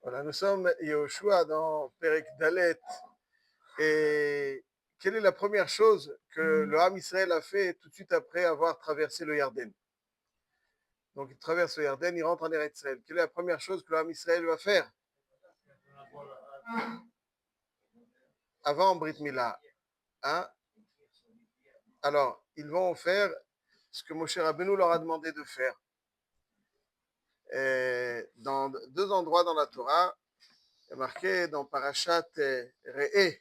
Voilà, nous sommes Yehoshua dans Perek Dalet. Et quelle est la première chose que le Ham Israël a fait tout de suite après avoir traversé le Yarden? Donc il traverse le Yarden, il rentre en Eretz Israël. Quelle est la première chose que le Ham Israël va faire avant Brit Mila, hein? Alors, ils vont faire ce que Moshe Rabbeinu leur a demandé de faire. Et dans deux endroits dans la Torah, il est marqué dans Parashat Re'eh,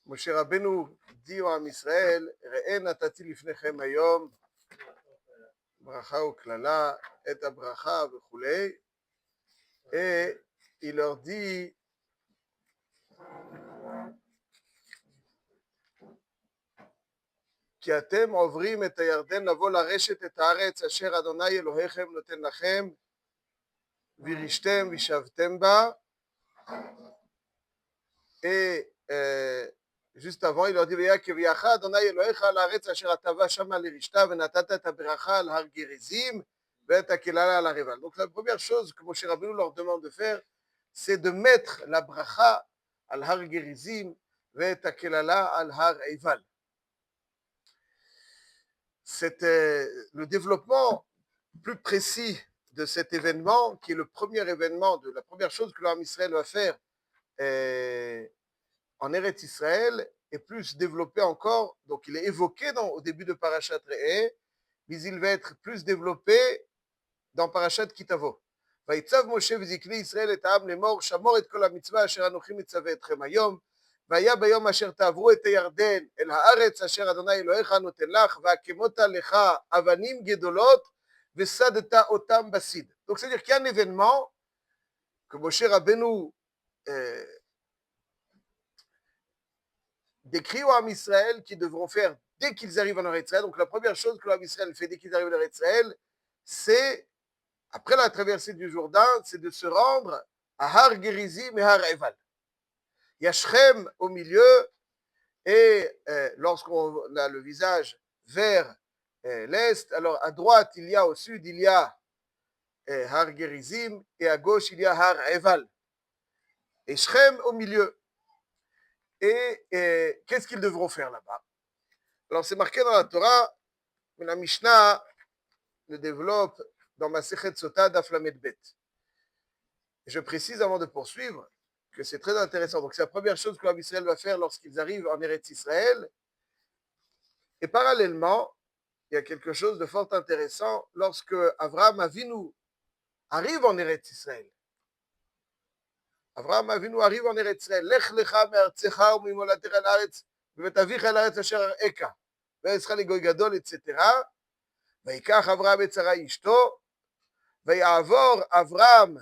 Moshe Rabbeinu dit au Ham Israël, Re'eh natati lifnechem hayom, bracha ou klala, et bracha וכולי, et il leur dit, כי אתם עוברים את הירדן לבוא לרשת את הארץ אשר אדוני אלוהיכם נותן לכם, וירשתם וישבתם בה, et juste avant, il leur dit, ויך אדוני אלוהיך על הארץ אשר אתה בא שמה לרשתה, ונתת את הברכה על הר גריזים, ואת הקללה על הריבל. Donc la première chose que Moshe Rabbeinu leur demande de faire, c'est de mettre la bracha al har gerizim ואת הקללה על הר עיבל. C'est le développement plus précis de cet événement, qui est le premier événement, de la première chose que l'homme Israël va faire en Eretz Israël, est plus développé encore. Donc il est évoqué au début de Parashat Re'eh, mais il va être plus développé dans Parashat Kitavo. ויצב משה וזקני ישראל את העם לאמור שמור את כל המצווה אשר אנוכי מצווה אתכם היום והיה ביום אשר תעברו את הירדן אל הארץ אשר אדוני אלוהיך נותן לך והקמות לך אבנים גדולות וסדת אותם בסיד. Donc c'est-à-dire qu'il y a un événement que Moshe Rabbeinu décrit au Ham Israël qu'ils devront faire dès qu'ils arrivent en Eretz Israël. Donc la première chose que le Ham Israël fait dès qu'ils arrivent en Eretz Israël, c'est après la traversée du Jourdain, c'est de se rendre à Har Gerizim et Har Eval. Il y a Shrem au milieu, et lorsqu'on a le visage vers l'est, alors à droite, il y a au sud, il y a Har Gerizim, et à gauche, il y a Har Eval. Et Shrem au milieu. Et qu'est-ce qu'ils devront faire là-bas? Alors c'est marqué dans la Torah, mais la Mishnah le développe dans Masechet Sota Daf Lamed Bet. Je précise avant de poursuivre que c'est très intéressant. Donc c'est la première chose que l'homme Israël va faire lorsqu'ils arrivent en Eretz Israël. Et parallèlement, il y a quelque chose de fort intéressant lorsque Avraham Avinu arrive en Eretz Israël. Avraham Avinu arrive en Eretz Israël. Lech lecha me'artzecha u'mimolatecha la'aretz ve'tavicha la'aretz asher ar'eka ve'etzcha legoy gadol, etc. ויקח אברהם את שרה אשתו ויעבור אברהם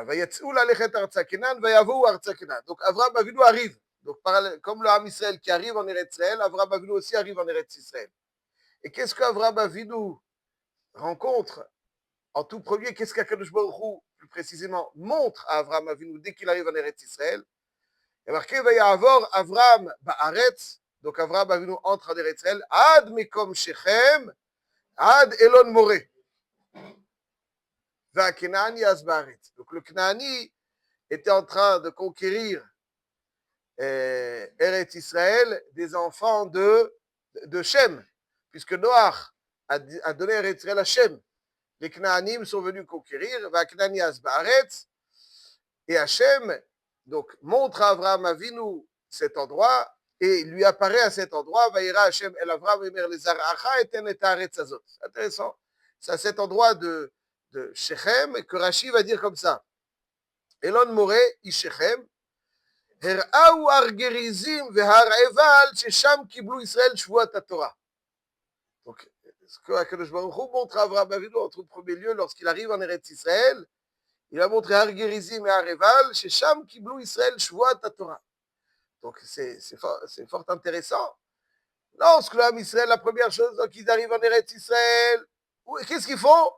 ויצאו ללכת ארצה כנען ויבואו ארצה כנען. Donc Abraham Avinu arrive. Donc comme le Ham Israël qui arrive en Eretz Israël, Abraham Avinu aussi arrive en Eretz Israël. Et qu'est-ce qu'Abraham Avinu rencontre en tout premier? Qu'est-ce qu'Akadosh Baruch Hu, plus précisément, montre à Abraham Avinu dès qu'il arrive en Eretz Israël? Il est marqué Vayavor Avraham Ba'aretz. Donc Abraham Avinu entre en Eretz Israël Ad Mekom Shechem Ad Elon Moreh. Donc le Knaani était en train de conquérir Eretz Israël des enfants de Shem, puisque Noach a donné Eretz Israël à Shem. Les Knaanim sont venus conquérir, Vaknani Asbaretz, et Hachem donc montre à Avraham Avinu cet endroit, et lui apparaît à cet endroit, Vaïra Hachem El Avraham Emer Lezar Acha eten et Haaretz Azot. C'est intéressant. C'est à cet endroit de Shechem que Rashi va dire comme ça. Elon Moreh, Ishechem, הראו הר גריזים והר עיבל ששם קיבלו ישראל שבועת התורה. Donc, ce que Akadosh Baruch Hu montre à Avraham Avinu en tout premier lieu lorsqu'il arrive en Eretz Israël, il a montré Har Gerizim et Har Eval, ששם קיבלו ישראל שבועת התורה. Donc c'est fort intéressant. Lorsque l'homme Israël, la première chose, donc ils arrivent en Eretz Israël, qu'est-ce qu'ils font?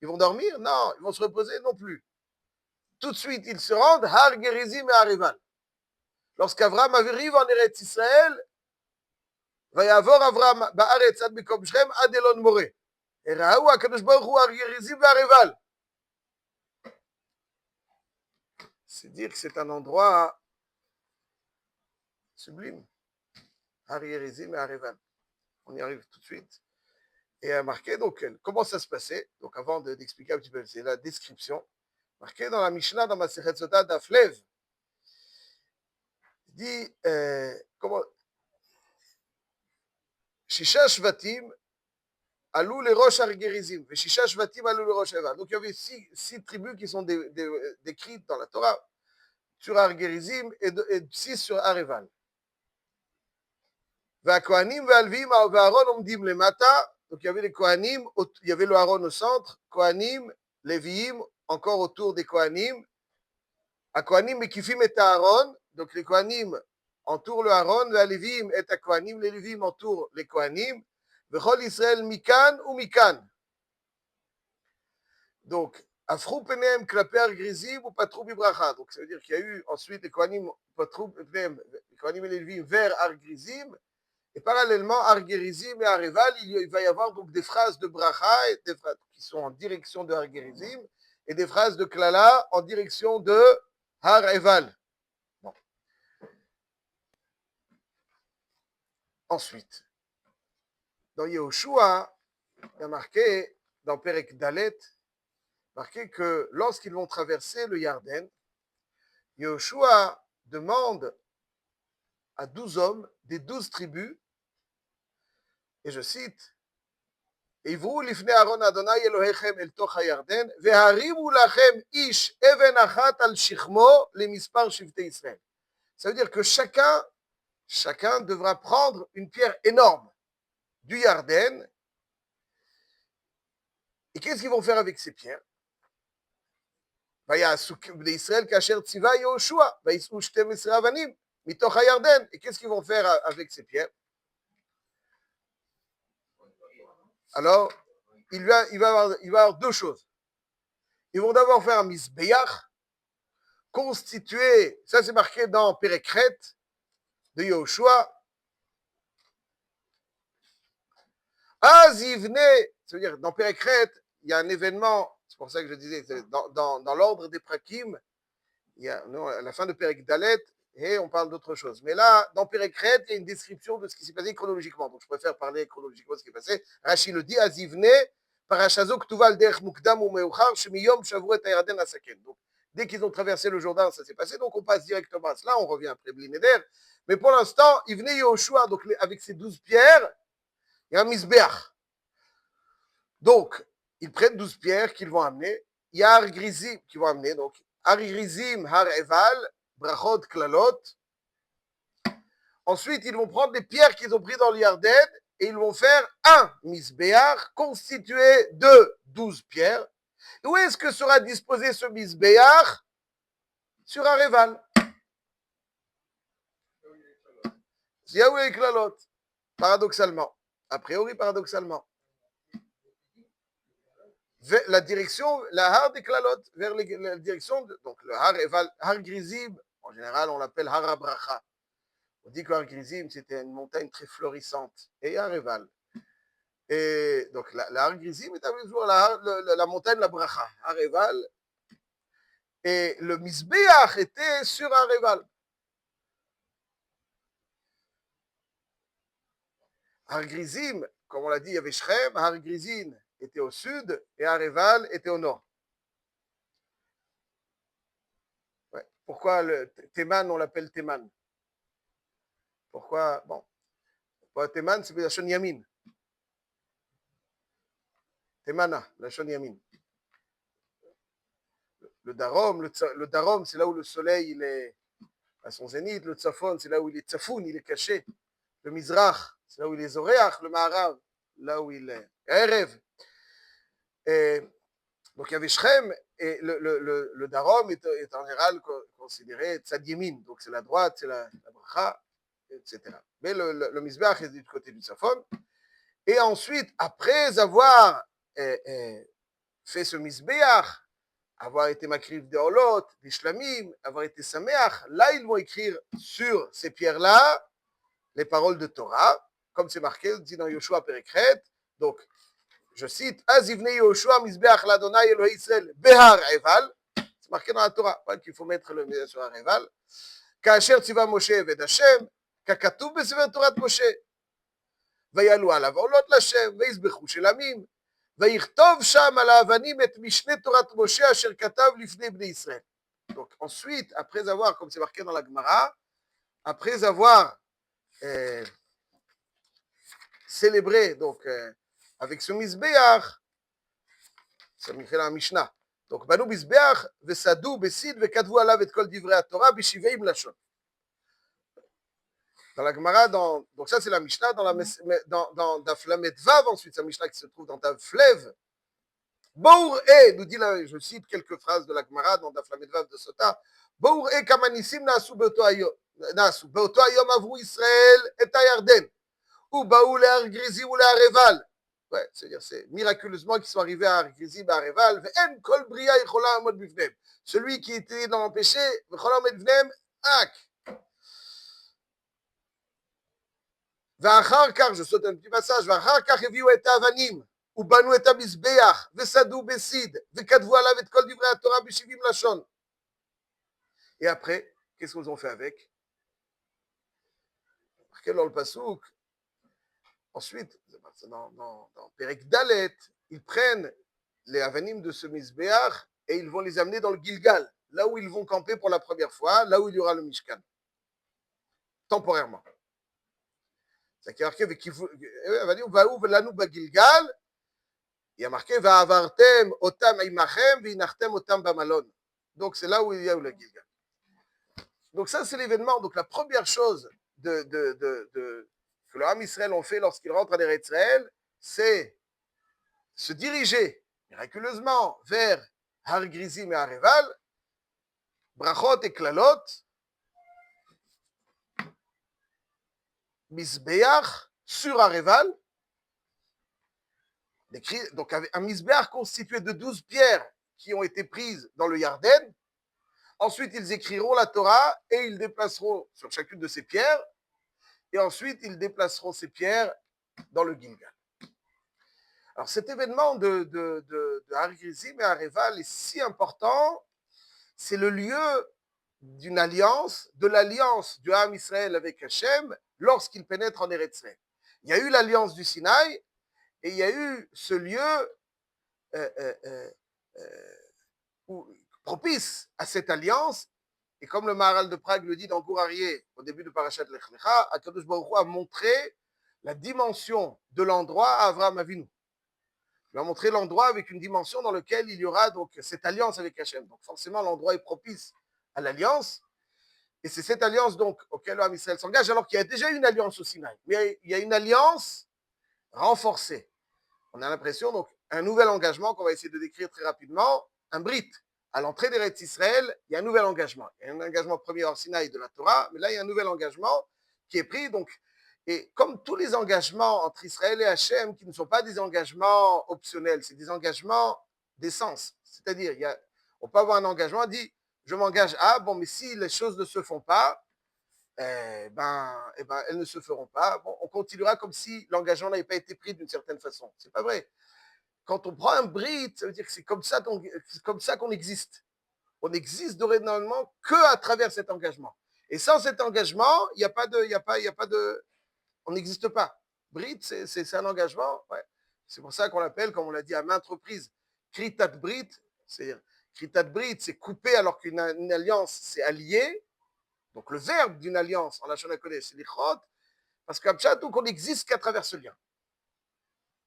Ils vont dormir? Non. Ils vont se reposer? Non plus. Tout de suite, ils se rendent Har Gerizim et Har Eval. Lorsqu'Avraham arrive en Eretz Israël, ויעבור אברהם בארץ עד מקום שכם עד אלון מורה. ראו הקדוש ברוך הוא הר גריזים והר עיבל. c'est dire que c'est un endroit sublime. Har Gerizim et Har Eval. On y arrive tout de suite. Et a marqué, donc, comment ça se passait. Donc, avant d'expliquer un petit peu, c'est la description. Marqué dans la Mishnah, dans ma Masechet Sota d'Aflev, dit, comment, Shisha Shvatim, Alou les Rosh Har Gerizim, et Shisha Shvatim, Alou les Rosh Eval. Donc, il y avait six tribus qui sont décrites dans la Torah, sur Har Gerizim et 6 sur Har Eval. והכהנים והלוויים והארון עומדים למטה, donc il y avait les Kohanim, il y avait le Aaron au centre, Kohanim, Léviim, encore autour des Kohanim. הכהנים מקיפים את הארון, donc les Kohanim entourent le Aaron, והלוויים את הכהנים, les Léviim entourent les Kohanim, וכל ישראל מכאן ומכאן. Donc, הפכו פניהם כלפי הר גריזים ופתחו בברכה. Donc, ça veut dire qu'il y a eu ensuite les Kohanim פתחו פניהם, les Kohanim et les Léviim vers Har Gerizim. Et parallèlement, Har Gerizim et Har Eval, il va y avoir donc des phrases de bracha et des phrases qui sont en direction de Har Gerizim et des phrases de klala en direction de Har Eval. Bon. Ensuite, dans Yehoshua, il y a marqué, dans Perek Dalet, marqué que lorsqu'ils vont traverser le Yarden, Yehoshua demande à 12 hommes des 12 tribus, et je cite, עברו לפני אהרון אדוני אלוהיכם אל תוך הירדן, והרימו לכם איש אבן אחת על שכמו למספר שבטי ישראל. Ça veut dire que chacun devra prendre une pierre énorme du Yarden. Et qu'est-ce qu'ils vont faire avec ces pierres? ויעשו בני ישראל כאשר ציווה יהושע, ויישאו 12 אבנים מתוך הירדן. Et qu'est-ce qu'ils vont faire avec ces pierres? Alors, il va y avoir deux choses. Ils vont d'abord faire un misbeach, constitué, ça c'est marqué dans Pérekret de Yehoshua. Azivne, ça veut dire dans Pérekret, il y a un événement, c'est pour ça que je disais, dans l'ordre des prakim, il y a, non, à la fin de Perek Dalet, et on parle d'autre chose. Mais là, dans Pérekret, il y a une description de ce qui s'est passé chronologiquement. Donc je préfère parler chronologiquement de ce qui est passé. Rashi le dit, Azivne, Parashazo Ktuval Derech Mukdam ou Meuchar, Shemiyom Shavru et Ayarden Asaken. Donc dès qu'ils ont traversé le Jourdain, ça s'est passé. Donc on passe directement à cela, on revient après Blinéder. Mais pour l'instant, il venait Yehoshua, donc avec ses 12 pierres, il y a un misbeach. Donc, ils prennent 12 pierres qu'ils vont amener. Il y a Har Gerizim qu'ils vont amener. Donc, Har Gerizim, Har Eval, Brachot, Klalot. Ensuite, ils vont prendre les pierres qu'ils ont prises dans le Yarden et ils vont faire un misbeach constitué de 12 pierres. Où est-ce que sera disposé ce misbeach? Sur Har Eval. Yahweh et Klalot. Paradoxalement. A priori, paradoxalement. La direction, la Har des Klalot, vers la direction, donc le Har Eval, Har Gerizim, en général, on l'appelle Har HaBracha. On dit que Har Gerizim, c'était une montagne très florissante. Et Har Eval. Et donc, la Har Gerizim est toujours la montagne de la Bracha. Har Eval. Et le Misbeach était sur Har Eval. Har Gerizim, comme on l'a dit, il y avait Shrem, Har Gerizim était au sud et Har Eval était au nord. Ouais. Pourquoi le Théman, on l'appelle Théman? Pourquoi? Bon. Théman, c'est la Shon Yamin. Thémana, la Shon Yamin. Le Darom, c'est là où le soleil il est à son zénith. Le Tzafon, c'est là où il est Tzafoun, il est caché. Le Mizrach, c'est là où il est Zoréach. Le Maharav, là où il est Erev. Et donc il y avait Shrem, et le Darom est en général considéré Tzad Yemin. Donc c'est la droite, c'est la Bracha, etc. Mais le Mizbeach est du côté du Tzafon. Et ensuite, après avoir fait ce Mizbeach, avoir été Makriv des Olot, des Shlamim, avoir été Sameach, là ils vont écrire sur ces pierres-là les paroles de Torah, comme c'est marqué, dit dans Yehoshua Pérekret. Donc, je cite, Azivne Yehoshua Mizbeach l'Adonai Elohei Israël Behar Eval. C'est marqué dans la Torah, qu'il faut mettre le Mizbeach sur Areval. Kaasher tziva Moshe eved Hashem, kakatuv besefer Torah Moshe. ויעלו עליו עולות לשם, ויזבחו של עמים, ויכתוב שם על האבנים את משנה תורת משה אשר כתב לפני בני ישראל. Donc ensuite, après avoir, comme c'est marqué dans la Gemara, après avoir célébré donc avec ce Mizbeach, ça me fait la Mishnah. Donc בנו מזבח וסדו בסיד וכתבו עליו את כל דברי התורה ב70 לשון. Dans la Gemara, donc ça c'est la Mishnah, dans Daf Lamed Vav, ensuite c'est la Mishnah qui se trouve dans Daf Lev. Bour e, nous dit là, je cite quelques phrases de la Gemara dans Daf Lamed Vav de Sota. Bour e kamanissim naasu beoto hayom avru Israël et Yarden. Ou baou le Har Grizim ou le Har Eval. Ouais, c'est-à-dire c'est miraculeusement qu'ils sont arrivés à Har Grizim et Har Eval. Ve'en kol bria yichola amod bifnem. Celui qui était dans le péché, yichola amod bifnem, ak. ואחר כך, je saute un petit passage, ואחר כך הביאו את האבנים, ובנו את המזבח, וסדו בסיד, וכתבו עליו את כל דברי התורה ב70 לשון. Et après, qu'est-ce qu'ils ont fait avec? Marqué dans le pasouk. Ensuite, dans Perek Dalet, ils prennent les avanim de ce mizbeach et ils vont les amener dans le Gilgal, là où ils vont camper pour la première fois, là où il y aura le Mishkan, temporairement. C'est marqué, il y a marqué, otam otam bamalon. Donc c'est là où il y a le Gilgal. Donc ça c'est l'événement. Donc la première chose que le Ham Israël ont fait lorsqu'ils rentrent en Eretz Israël, c'est se diriger miraculeusement vers Har Grizim et Har Eval, brachot et klalot, Mizbeach sur Har Eval, donc un Mizbeach constitué de 12 pierres qui ont été prises dans le Yarden. Ensuite, ils écriront la Torah et ils déplaceront sur chacune de ces pierres. Et ensuite, ils déplaceront ces pierres dans le Gilgal. Alors, cet événement de Har Grizim et Har Eval est si important. C'est le lieu d'une alliance, de l'alliance du Ham Israël avec Hachem lorsqu'il pénètre en Eretz Israël. Il y a eu l'alliance du Sinaï et il y a eu ce lieu propice à cette alliance. Et comme le Maharal de Prague le dit dans Gourarié, au début de Parashat Lech Lecha, Akadosh Baruch Hu a montré la dimension de l'endroit à Avraham Avinu. Il a montré l'endroit avec une dimension dans laquelle il y aura donc cette alliance avec Hachem. Donc forcément, l'endroit est propice à l'alliance. Et c'est cette alliance donc auquel le Ham Israël s'engage, alors qu'il y a déjà une alliance au Sinaï. Mais il y a une alliance renforcée. On a l'impression, donc, un nouvel engagement qu'on va essayer de décrire très rapidement, un brit. À l'entrée d'Eretz Israël, il y a un nouvel engagement. Il y a un engagement premier au Sinaï de la Torah, mais là, il y a un nouvel engagement qui est pris. Donc, et comme tous les engagements entre Israël et Hachem, qui ne sont pas des engagements optionnels, c'est des engagements d'essence. C'est-à-dire, on peut avoir un engagement, dit, je m'engage à, bon, mais si les choses ne se font pas, elles ne se feront pas. Bon, on continuera comme si l'engagement n'avait pas été pris d'une certaine façon. C'est pas vrai. Quand on prend un brit, ça veut dire que c'est comme ça qu'on existe. On existe dorénavant qu'à travers cet engagement. Et sans cet engagement, il n'y a pas de, on n'existe pas. Brit, c'est un engagement. Ouais. C'est pour ça qu'on l'appelle, comme on l'a dit à maintes reprises, kritat brit. C'est kritat brit, c'est couper alors qu'une alliance, c'est allié. Donc le verbe d'une alliance en Lachon HaKodesh, c'est lichot, parce qu'Abshat, donc on n'existe qu'à travers ce lien.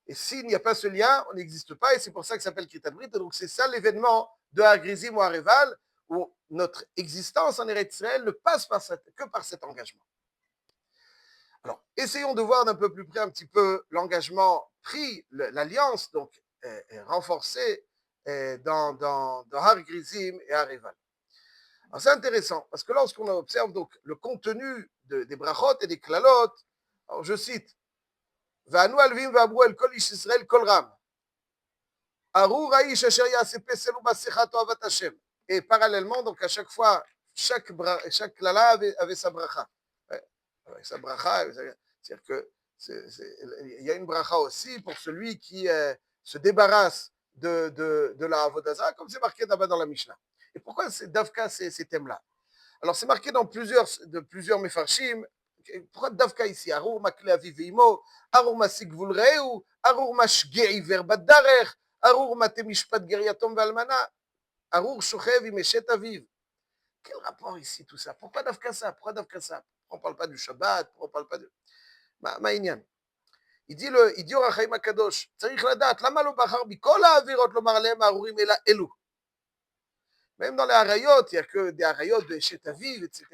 Et s'il n'y a pas ce lien, on n'existe pas, et c'est pour ça que ça s'appelle Kritat Brit. Donc c'est ça l'événement de Har Grizim ou Har Eval, où notre existence en Eretz Israël ne passe que par cet engagement. Alors, essayons de voir d'un peu plus près un petit peu l'engagement pris, l'alliance donc renforcée dans Har Grizim et Har Eval. Alors c'est intéressant, parce que lorsqu'on observe donc le contenu des brachot et des klalot, alors je cite, ואנו הלווים ואמרו אל כל איש ישראל כל רם. ארור האיש אשר יעשה פסל ומסכת אוהבת השם. Et parallèlement, donc à chaque fois, chaque klala avait sa bracha. Avec sa bracha, c'est-à-dire que il y a une bracha aussi pour celui qui se débarrasse de la Avodah Zarah, comme c'est marqué là-bas dans la Mishnah. Et pourquoi c'est Davka ces thèmes-là? Alors, c'est marqué dans plusieurs Mefarshim. Pourquoi Davka ici? Arur makle avivimo, arur masik vulreu, arur mashge iver badarer, arur mate mishpat geriatom valmana, arur shochev imeshet aviv. Quel rapport ici tout ça? Pourquoi Davka ça? Pourquoi Davka ça? On ne parle pas du Shabbat, on ne parle pas de... Ma'inyan. Il dit au Rachaim Akadosh, צריך לדעת, למה לא בחר מכל האווירות לומר להם הארורים אלא אלו? Même dans les harayot, il n'y a que des harayot de Eshet Aviv, etc.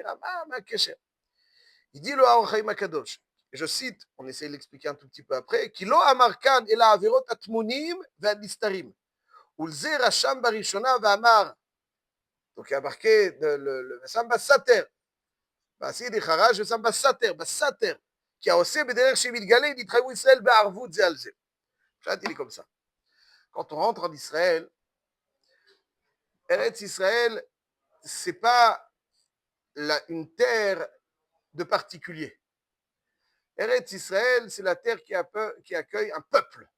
Il dit le Rachaim Akadosh, et je cite, on essaie de l'expliquer un tout petit peu après, כי לא אמר כאן אלא האווירות התמונים והנסתרים. ולזה רשם בראשונה ואמר, donc il y a marqué le Samba Sater, בעשידי חרש וסמבה בסתר, כי העושה בדרך שמתגלה, נתחייבו ישראל בערבות זה על זה. שאלתי לי comme ça. Quand on rentre en Israël, Eretz Israël, c'est pas une terre de particulier. Eretz Israël, c'est la terre qui accueille un peuple,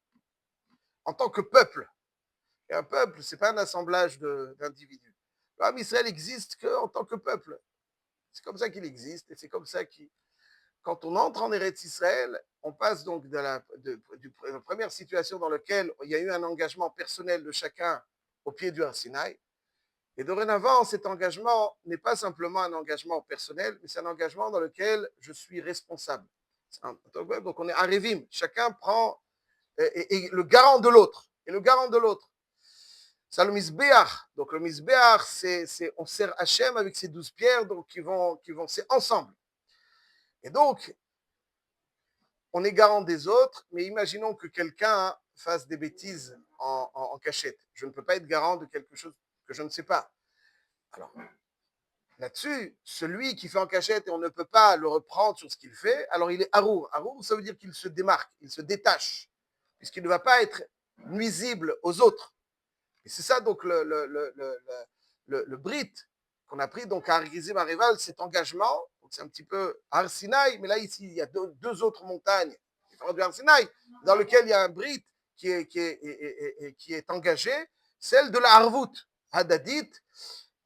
en tant que peuple. Et un peuple, c'est pas un assemblage d'individus. L'homme Israël existe qu'en tant que peuple. C'est comme ça qu'il existe, et c'est comme ça qu'il... Quand on entre en Eretz Israël, on passe donc de la première situation dans laquelle il y a eu un engagement personnel de chacun au pied du Har Sinaï. Et dorénavant, cet engagement n'est pas simplement un engagement personnel, mais c'est un engagement dans lequel je suis responsable. Donc on est Arevim, chacun prend et le garant de l'autre. Et le garant de l'autre. C'est le Mizbeach. Donc le Mizbeach, on sert Hachem avec ses 12 pierres, donc c'est ensemble. Et donc, on est garant des autres, mais imaginons que quelqu'un fasse des bêtises en cachette. Je ne peux pas être garant de quelque chose que je ne sais pas. Alors, là-dessus, celui qui fait en cachette et on ne peut pas le reprendre sur ce qu'il fait, alors il est Harour. Harour, ça veut dire qu'il se démarque, il se détache, puisqu'il ne va pas être nuisible aux autres. Et c'est ça donc le Brit qu'on a pris donc à Argizim Areval, cet engagement. Donc c'est un petit peu Har Sinaï, mais là ici il y a deux autres montagnes différentes du Har Sinaï, dans lequel il y a un Brit qui est engagé, celle de la Harvout Hadadit,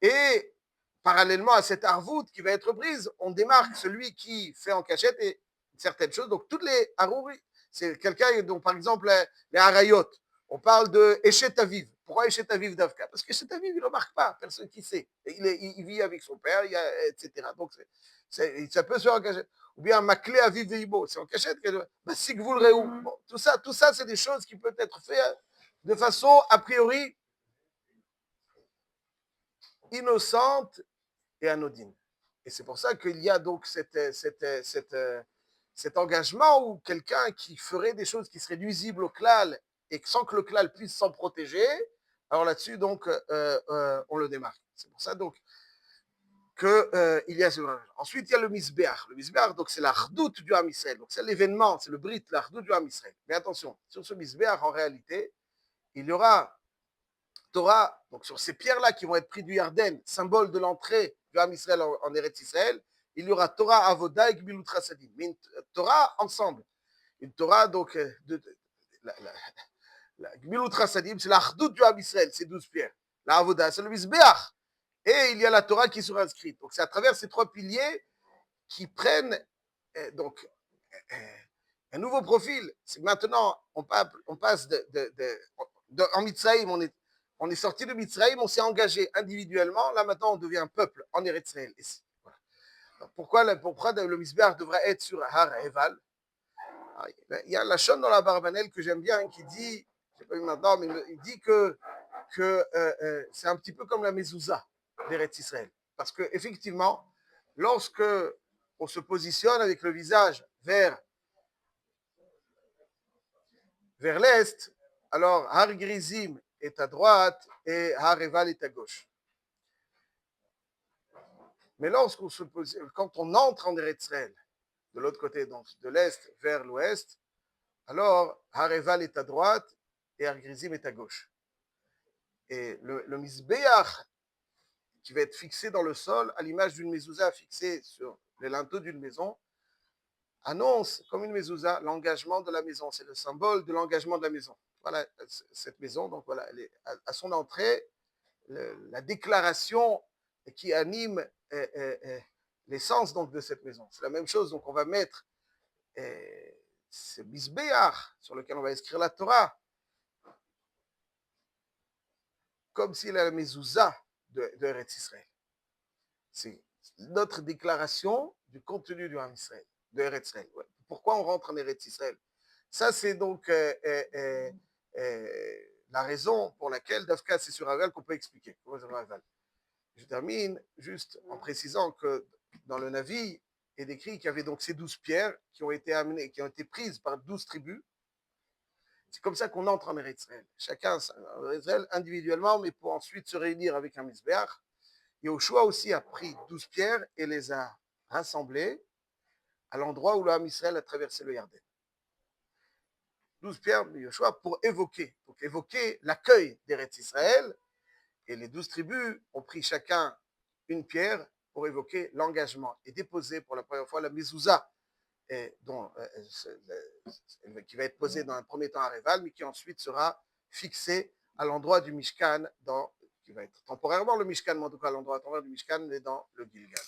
et parallèlement à cette Harvout qui va être prise, on démarque celui qui fait en cachette et certaines choses. Donc toutes les Harouri, c'est quelqu'un dont par exemple les Harayot, on parle de Eshet Aviv. Pourquoi Eshet Aviv d'Avka? Parce que Eshet Aviv, il ne remarque pas, personne qui sait. Il vit avec son père, etc. Donc ça peut se faire en cachette. Ou bien Makle Aviv Veibo, c'est en cachette. Sikvul Reu. Bon, tout ça, c'est des choses qui peuvent être faites de façon a priori innocente et anodine. Et c'est pour ça qu'il y a donc cet engagement où quelqu'un qui ferait des choses qui seraient nuisibles au klal et sans que le klal puisse s'en protéger, alors là-dessus, donc, on le démarque. C'est pour ça, donc, qu'il y a ce... Ensuite, il y a le Mizbeach. Le Mizbeach, donc, c'est la Chdout du Ham Israël. Donc, c'est l'événement, c'est le Brit, la Chdout du Ham Israël. Mais attention, sur ce Mizbeach, en réalité, il y aura Torah, donc sur ces pierres-là qui vont être prises du Yarden, symbole de l'entrée du Ham Israël en Eretz Israël, il y aura Torah Avoda et Gmilut Chasadim. Mais une Torah ensemble. Une Torah, donc, la Gmilut Chasadim, c'est la Chdout du Ham Israël, ces 12 pierres. La Avoda, c'est le Mizbeach. Et il y a la Torah qui sera inscrite. Donc, c'est à travers ces trois piliers qui prennent donc un nouveau profil. C'est maintenant, on passe en Mitzrayim, on est sorti de Mitzrayim, on s'est engagé individuellement. Là, maintenant, on devient un peuple en Eretz Israël. Voilà. Pourquoi le Mizbeach devrait être sur Har Eval? Il y a la chaîne dans la Barbanel que j'aime bien qui dit, je ne sais pas maintenant, mais il dit que c'est un petit peu comme la mezouza d'Eretz Israël. Parce qu'effectivement, lorsque on se positionne avec le visage vers l'est, alors Har Grizim est à droite et Har Eval est à gauche. Mais quand on entre en Eretz Israël, de l'autre côté, donc de l'est vers l'ouest, alors Har Eval est à droite et Har Grizim est à gauche. Et le Mizbeach qui va être fixé dans le sol, à l'image d'une mezouza fixée sur les linteaux d'une maison, annonce comme une mezouza l'engagement de la maison. C'est le symbole de l'engagement de la maison. Voilà cette maison, donc voilà, elle est à son entrée, la déclaration qui anime l'essence donc de cette maison. C'est la même chose, donc on va mettre ce misbéach sur lequel on va inscrire la Torah, comme s'il est la mezouza de Eretz Israël. C'est notre déclaration du contenu du Ham Israël, de Eretz Israël. Ouais. Pourquoi on rentre en Eretz Israël? Ça, c'est donc la raison pour laquelle, Dafka, c'est sur Aval qu'on peut expliquer. Je termine juste en précisant que dans le Navi est décrit qu'il y avait donc ces 12 pierres qui ont été amenées, qui ont été prises par 12 tribus. C'est comme ça qu'on entre en Eretz Israël. Chacun en Eretz Israël individuellement, mais pour ensuite se réunir avec un Misbéach. Yoshua aussi a pris 12 pierres et les a rassemblées à l'endroit où le Ham Israël a traversé le Yarden. 12 pierres de Yoshua pour évoquer l'accueil d'Eretz Israël. Et les 12 tribus ont pris chacun une pierre pour évoquer l'engagement et déposer pour la première fois la mezouza, qui va être posée dans un premier temps à Réval, mais qui ensuite sera fixée à l'endroit du Mishkan, qui va être temporairement le Mishkan, mais en tout cas à l'endroit temporaire du Mishkan, mais dans le Gilgal.